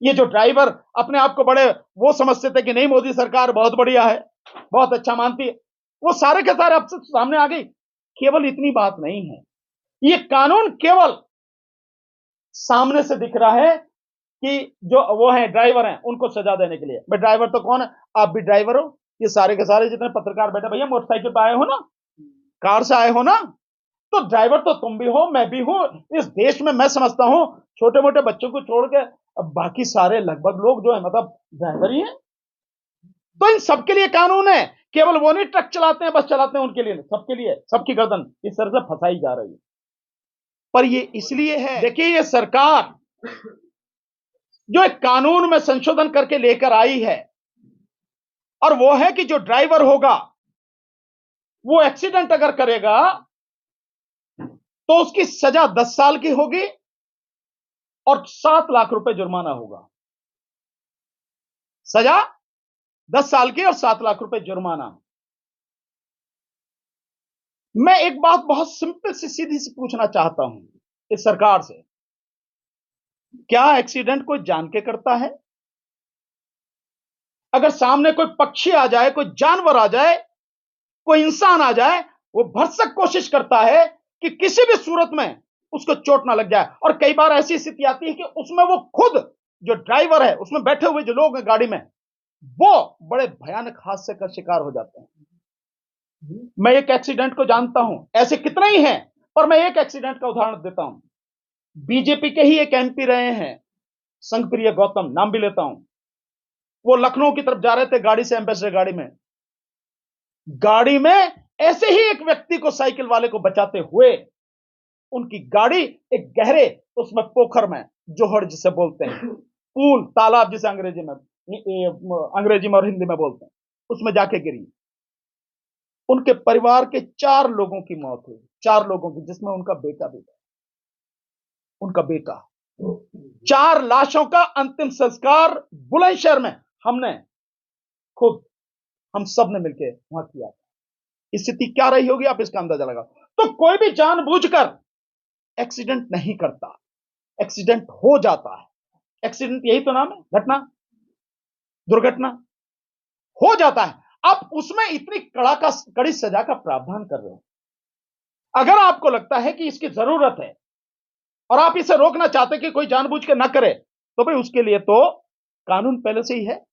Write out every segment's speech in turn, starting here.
ये जो ड्राइवर अपने आप को बड़े वो समझते थे कि नहीं मोदी सरकार बहुत बढ़िया है, बहुत अच्छा मानती है, वो सारे के सारे अब से सामने आ गई। केवल इतनी बात नहीं है, ये कानून केवल सामने से दिख रहा है कि जो वो है ड्राइवर हैं उनको सजा देने के लिए। भाई ड्राइवर तो कौन है? आप भी ड्राइवर हो, ये सारे के सारे जितने पत्रकार बैठे, भैया मोटरसाइकिल पे आए हो ना, कार से आए हो ना, तो ड्राइवर तो तुम भी हो, मैं भी हूं। इस देश में मैं समझता हूं छोटे मोटे बच्चों को छोड़ के अब बाकी सारे लगभग लोग जो है मतलब ड्राइवर ही हैं। तो इन सबके लिए कानून है, केवल वो नहीं ट्रक चलाते हैं बस चलाते हैं उनके लिए, सबके लिए, सबकी गर्दन इस तरह से फंसाई जा रही है। पर ये इसलिए है, देखिए ये सरकार जो एक कानून में संशोधन करके लेकर आई है, और वो है कि जो ड्राइवर होगा वो एक्सीडेंट अगर करेगा तो उसकी सजा 10 साल की होगी और 7 लाख रुपए जुर्माना होगा। सजा 10 साल की और 7 लाख रुपए जुर्माना। मैं एक बात बहुत सिंपल सी सीधी सी पूछना चाहता हूं इस सरकार से, क्या एक्सीडेंट कोई जान के करता है? अगर सामने कोई पक्षी आ जाए, कोई जानवर आ जाए, कोई इंसान आ जाए, वो भरसक कोशिश करता है कि किसी भी सूरत में उसको चोट ना लग जाए। और कई बार ऐसी स्थिति आती है कि उसमें वो खुद जो ड्राइवर है, उसमें बैठे हुए जो लोग हैं गाड़ी में, वो बड़े भयानक हादसे का शिकार हो जाते हैं। मैं एक एक्सीडेंट को जानता हूं, ऐसे कितने ही हैं, पर मैं एक एक्सीडेंट का उदाहरण देता हूं। बीजेपी के ही एक एमपी रहे हैं, संघप्रिय गौतम, नाम भी लेता हूं। वो लखनऊ की तरफ जा रहे थे गाड़ी से, एम्बेसडर गाड़ी में ऐसे ही एक व्यक्ति को, साइकिल वाले को बचाते हुए उनकी गाड़ी एक गहरे उसमें पोखर में, जोहड़ जिसे बोलते हैं, पूल, तालाब जिसे अंग्रेजी में और हिंदी में बोलते हैं, उसमें जाके गिरी। उनके परिवार के 4 लोगों की मौत हुई, 4 लोगों की, जिसमें उनका बेटा भी था। उनका बेटा, 4 लाशों का अंतिम संस्कार बुलंदशहर में हमने खुद, हम सब ने मिलकर वहां किया। स्थिति क्या रही होगी आप इसका अंदाजा लगाओ। तो कोई भी जानबूझकर एक्सीडेंट नहीं करता, एक्सीडेंट हो जाता है। एक्सीडेंट यही तो नाम है, घटना, दुर्घटना हो जाता है। आप उसमें इतनी कड़ी सजा का प्रावधान कर रहे हो। अगर आपको लगता है कि इसकी जरूरत है और आप इसे रोकना चाहते कि कोई जानबूझ के ना करे, तो भाई उसके लिए तो कानून पहले से ही है।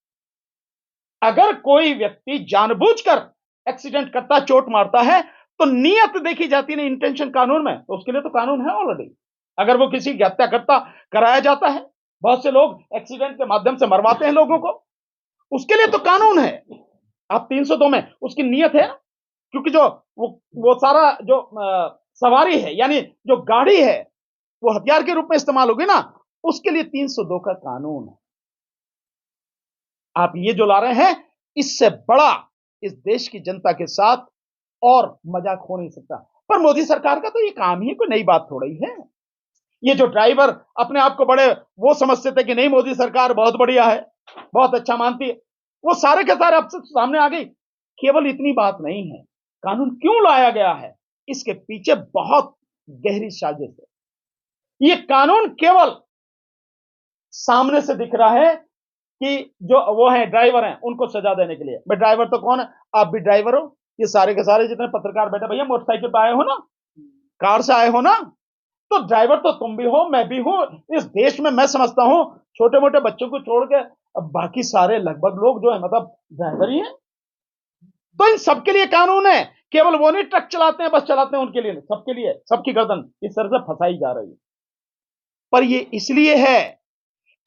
अगर कोई व्यक्ति जानबूझकर एक्सीडेंट करता, चोट मारता है, तो नियत देखी जाती है, इंटेंशन कानून में, तो उसके लिए तो कानून है ऑलरेडी। अगर वो किसी की हत्या करता, कराया जाता है, बहुत से लोग एक्सीडेंट के माध्यम से मरवाते हैं लोगों को, उसके लिए तो कानून है। आप 302 में उसकी नियत है, क्योंकि जो वो सारा जो सवारी है, यानी जो गाड़ी है, वो हथियार के रूप में इस्तेमाल होगी ना, उसके लिए 302 का कानून है। आप ये जो ला रहे हैं, इससे बड़ा इस देश की जनता के साथ और मजाक हो नहीं सकता। पर मोदी सरकार का तो ये काम ही कोई नई बात थोड़ी है। ये जो ड्राइवर अपने आप को बड़े वो समझते थे कि नहीं मोदी सरकार बहुत बढ़िया है, बहुत अच्छा मानती है, वो सारे के सारे अब से सामने आ गई। केवल इतनी बात नहीं है, कानून क्यों लाया गया है, इसके पीछे बहुत गहरी साजिश है। ये कानून केवल सामने से दिख रहा है कि जो वो है ड्राइवर हैं उनको सजा देने के लिए। भाई ड्राइवर तो कौन है? आप भी ड्राइवर हो, ये सारे के सारे जितने पत्रकार बैठे, भैया मोटरसाइकिल पे आए हो ना, कार से आए हो ना, तो ड्राइवर तो तुम भी हो, मैं भी हूं। इस देश में मैं समझता हूं छोटे मोटे बच्चों को छोड़ के अब बाकी सारे लगभग लोग जो है मतलब ड्राइवर ही हैं। तो इन सबके लिए कानून है, केवल वो नहीं ट्रक चलाते हैं बस चलाते हैं उनके लिए, सबके लिए, सबकी गर्दन इस तरह से फंसाई जा रही है। पर ये इसलिए है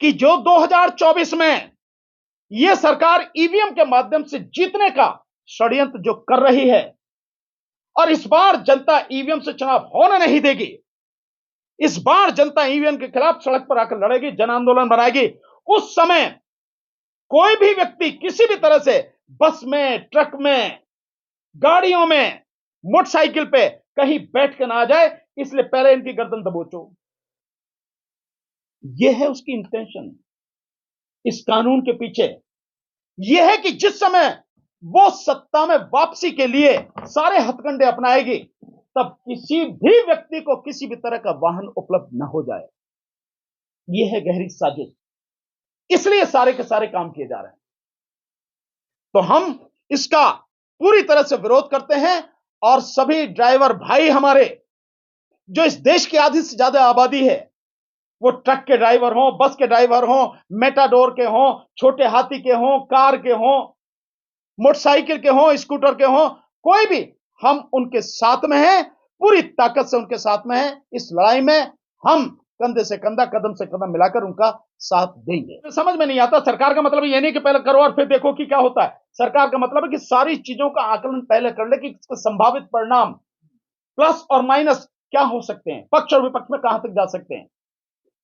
कि जो 2024 में यह सरकार ईवीएम के माध्यम से जीतने का षड्यंत्र जो कर रही है, और इस बार जनता ईवीएम से चुनाव होने नहीं देगी। इस बार जनता ईवीएम के खिलाफ सड़क पर आकर लड़ेगी, जन आंदोलन बनाएगी। उस समय कोई भी व्यक्ति किसी भी तरह से बस में, ट्रक में, गाड़ियों में, मोटरसाइकिल पे कहीं बैठ के ना आ जाए, इसलिए पहले इनकी गर्दन दबोचो। यह है उसकी इंटेंशन इस कानून के पीछे। यह है कि जिस समय वो सत्ता में वापसी के लिए सारे हथकंडे अपनाएगी, तब किसी भी व्यक्ति को किसी भी तरह का वाहन उपलब्ध न हो जाए। यह है गहरी साजिश। इसलिए सारे के सारे काम किए जा रहे हैं। तो हम इसका पूरी तरह से विरोध करते हैं और सभी ड्राइवर भाई हमारे, जो इस देश की आधी से ज्यादा आबादी है, वो ट्रक के ड्राइवर हों, बस के ड्राइवर हों, मेटाडोर के हों, छोटे हाथी के हों, कार के हों, मोटरसाइकिल के हों, स्कूटर के हों, कोई भी, हम उनके साथ में हैं, पूरी ताकत से उनके साथ में हैं। इस लड़ाई में हम कंधे से कंधा, कदम से कदम मिलाकर उनका साथ देंगे। समझ में नहीं आता, सरकार का मतलब ये नहीं कि पहले करो और फिर देखो कि क्या होता है। सरकार का मतलब है कि सारी चीजों का आकलन पहले कर ले कि इसके संभावित परिणाम प्लस और माइनस क्या हो सकते हैं, पक्ष और विपक्ष में कहां तक जा सकते हैं,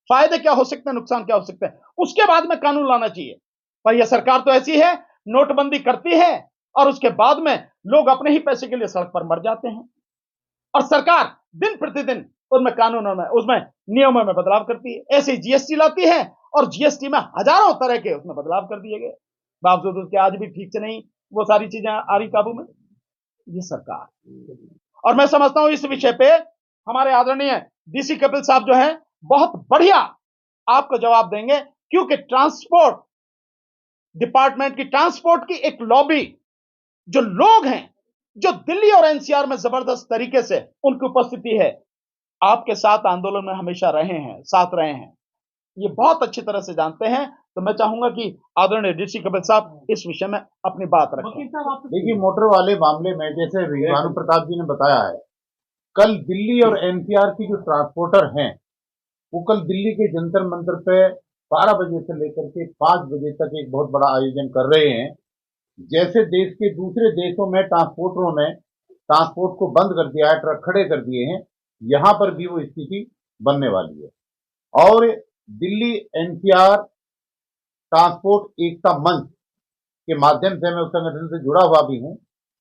फायदे क्या हो सकते हैं, नुकसान क्या हो सकते हैं, उसके बाद में कानून लाना चाहिए। पर यह सरकार तो ऐसी है, नोटबंदी करती है और उसके बाद में लोग अपने ही पैसे के लिए सड़क पर मर जाते हैं। और सरकार दिन प्रतिदिन उनमें कानूनों में, उसमें नियमों में बदलाव करती है। ऐसे जीएसटी लाती है और जीएसटी में हजारों तरह के उसमें बदलाव कर दिए गए, बावजूद उसके आज भी ठीक से नहीं वो सारी चीजें आ रही काबू में। ये सरकार, और मैं समझता हूं इस विषय पे हमारे आदरणीय डीसी कपिल साहब जो हैं बहुत बढ़िया आपको जवाब देंगे, क्योंकि ट्रांसपोर्ट डिपार्टमेंट की, ट्रांसपोर्ट की एक लॉबी, जो लोग हैं, जो दिल्ली और एनसीआर में जबरदस्त तरीके से उनकी उपस्थिति है, आपके साथ आंदोलन में हमेशा रहे हैं, साथ रहे हैं, ये बहुत अच्छी तरह से जानते हैं। तो मैं चाहूंगा कि आदरणीय डीसी कपिल साहब इस विषय में अपनी बात रखें। देखिए, मोटर वाले मामले में जैसे भानु प्रताप जी ने बताया है, कल दिल्ली और एनसीआर की जो ट्रांसपोर्टर हैं वो कल दिल्ली के जंतर मंतर पे 12 बजे से लेकर के 5 बजे तक एक बहुत बड़ा आयोजन कर रहे हैं। जैसे देश के दूसरे देशों में ट्रांसपोर्टरों ने ट्रांसपोर्ट को बंद कर दिया है, ट्रक खड़े कर दिए हैं, यहां पर भी वो स्थिति बनने वाली है। और दिल्ली एनसीआर ट्रांसपोर्ट एकता मंच के माध्यम से मैं उस संगठन से जुड़ा हुआ भी हूं।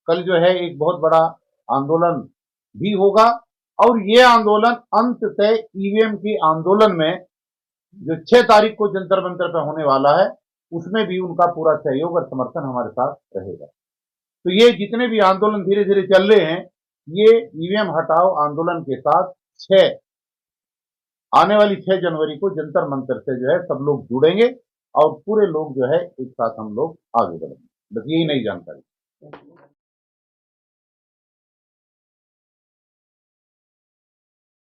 कल जो है एक बहुत बड़ा आंदोलन भी होगा और ये आंदोलन अंततः ईवीएम के आंदोलन में जो 6 तारीख को जंतर मंतर पर होने वाला है उसमें भी उनका पूरा सहयोग और समर्थन हमारे साथ रहेगा। तो ये जितने भी आंदोलन धीरे धीरे चल रहे हैं, ये ईवीएम हटाओ आंदोलन के साथ आने वाली 6 जनवरी को जंतर मंतर से जो है सब लोग जुड़ेंगे और पूरे लोग जो है एक साथ हम लोग आगे बढ़ेंगे। बस यही नई जानकारी।